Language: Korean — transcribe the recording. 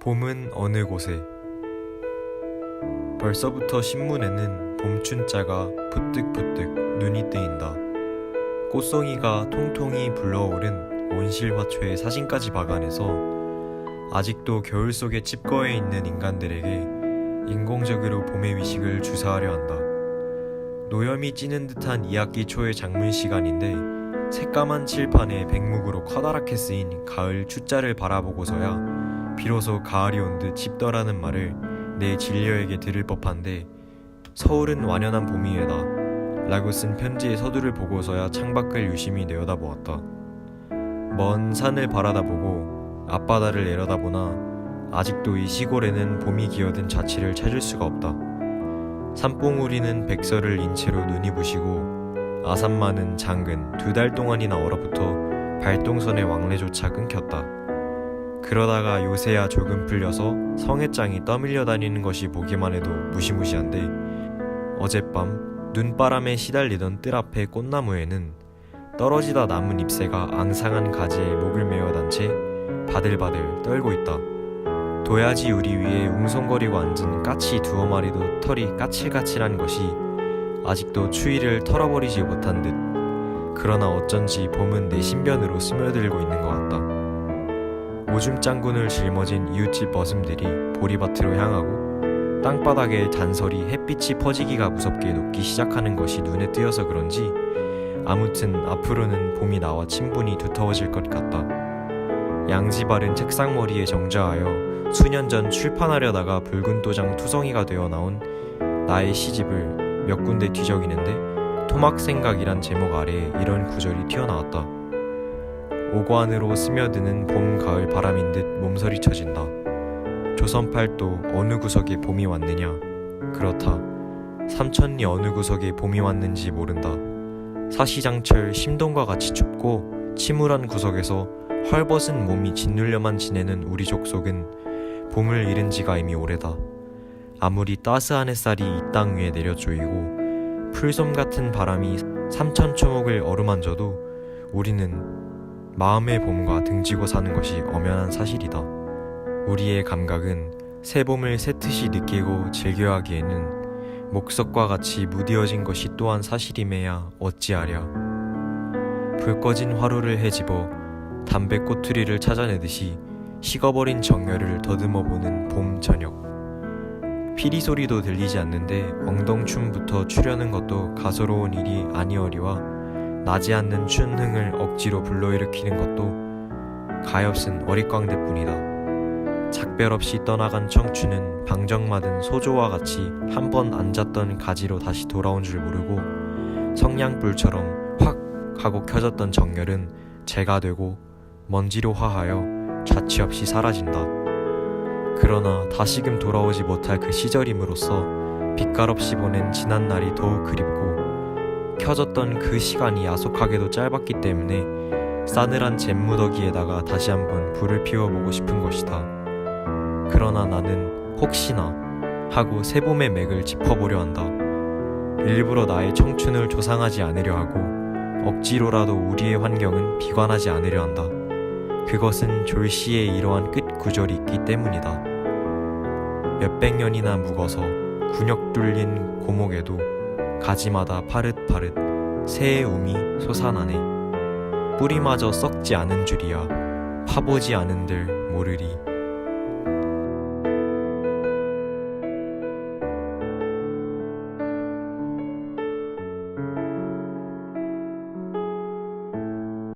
봄은 어느 곳에. 벌써부터 신문에는 봄춘자가 부뜩부뜩 눈이 뜨인다. 꽃송이가 통통이 불러오른 온실화초에 사진까지 박아내서 아직도 겨울 속에 찝거해 있는 인간들에게 인공적으로 봄의 위식을 주사하려 한다. 노염이 찌는 듯한 2학기 초의 작문 시간인데 새까만 칠판에 백묵으로 커다랗게 쓰인 가을 추자를 바라보고서야 비로소 가을이 온 듯 싶더라는 말을 내 진려에게 들을 법한데, 서울은 완연한 봄이외다 라고 쓴 편지의 서두를 보고서야 창밖을 유심히 내려다보았다. 먼 산을 바라다보고 앞바다를 내려다보나 아직도 이 시골에는 봄이 기어든 자취를 찾을 수가 없다. 산봉우리는 백설을 인채로 눈이 부시고 아산만은 장근 2달 동안이나 얼어붙어 발동선의 왕래조차 끊겼다. 그러다가 요새야 조금 풀려서 성해장이 떠밀려 다니는 것이 보기만 해도 무시무시한데, 어젯밤 눈바람에 시달리던 뜰 앞의 꽃나무에는 떨어지다 남은 잎새가 앙상한 가지에 목을 메어단 채 바들바들 떨고 있다. 도야지 유리 위에 웅성거리고 앉은 까치 2마리도 털이 까칠까칠한 것이 아직도 추위를 털어버리지 못한 듯. 그러나 어쩐지 봄은 내 신변으로 스며들고 있는 것 같다. 오줌 짱군을 짊어진 이웃집 머슴들이 보리밭으로 향하고 땅바닥에 잔설이 햇빛이 퍼지기가 무섭게 녹기 시작하는 것이 눈에 띄어서 그런지 아무튼 앞으로는 봄이 나와 친분이 두터워질 것 같다. 양지 바른 책상머리에 정자하여 수년 전 출판하려다가 붉은 도장 투성이가 되어 나온 나의 시집을 몇 군데 뒤적이는데 토막생각이란 제목 아래에 이런 구절이 튀어나왔다. 오관으로 스며드는 봄 가을 바람인 듯 몸서리 쳐진다. 조선팔도 어느 구석에 봄이 왔느냐. 그렇다. 삼천리 어느 구석에 봄이 왔는지 모른다. 사시장철 심동과 같이 춥고 침울한 구석에서 헐벗은 몸이 짓눌려만 지내는 우리 족속은 봄을 잃은 지가 이미 오래다. 아무리 따스한 햇살이 이 땅 위에 내려 조이고 풀솜 같은 바람이 삼천초목을 어루만져도 우리는 마음의 봄과 등지고 사는 것이 엄연한 사실이다. 우리의 감각은 새 봄을 새듯이 느끼고 즐겨하기에는 목석과 같이 무디어진 것이 또한 사실임에야 어찌하랴. 불 꺼진 화로를 헤집어 담배 꼬투리를 찾아내듯이 식어버린 정열을 더듬어보는 봄 저녁. 피리 소리도 들리지 않는데 엉덩춤부터 추려는 것도 가소로운 일이 아니어리와 나지 않는 춘흥을 억지로 불러일으키는 것도 가엾은 어릿광대뿐이다. 작별 없이 떠나간 청춘은 방정맞은 소조와 같이 한 번 앉았던 가지로 다시 돌아온 줄 모르고 성냥불처럼 확 하고 켜졌던 정열은 재가 되고 먼지로 화하여 자취 없이 사라진다. 그러나 다시금 돌아오지 못할 그 시절임으로써 빛깔 없이 보낸 지난 날이 더욱 그립고 켜졌던 그 시간이 야속하게도 짧았기 때문에 싸늘한 잿무더기에다가 다시 한번 불을 피워보고 싶은 것이다. 그러나 나는 혹시나 하고 새봄의 맥을 짚어보려 한다. 일부러 나의 청춘을 조상하지 않으려 하고 억지로라도 우리의 환경은 비관하지 않으려 한다. 그것은 졸시의 이러한 끝 구절이 있기 때문이다. 몇백 년이나 묵어서 군역 뚫린 고목에도 가지마다 파릇파릇 새의 움이 솟아나네. 뿌리마저 썩지 않은 줄이야 파보지 않은들 모르리.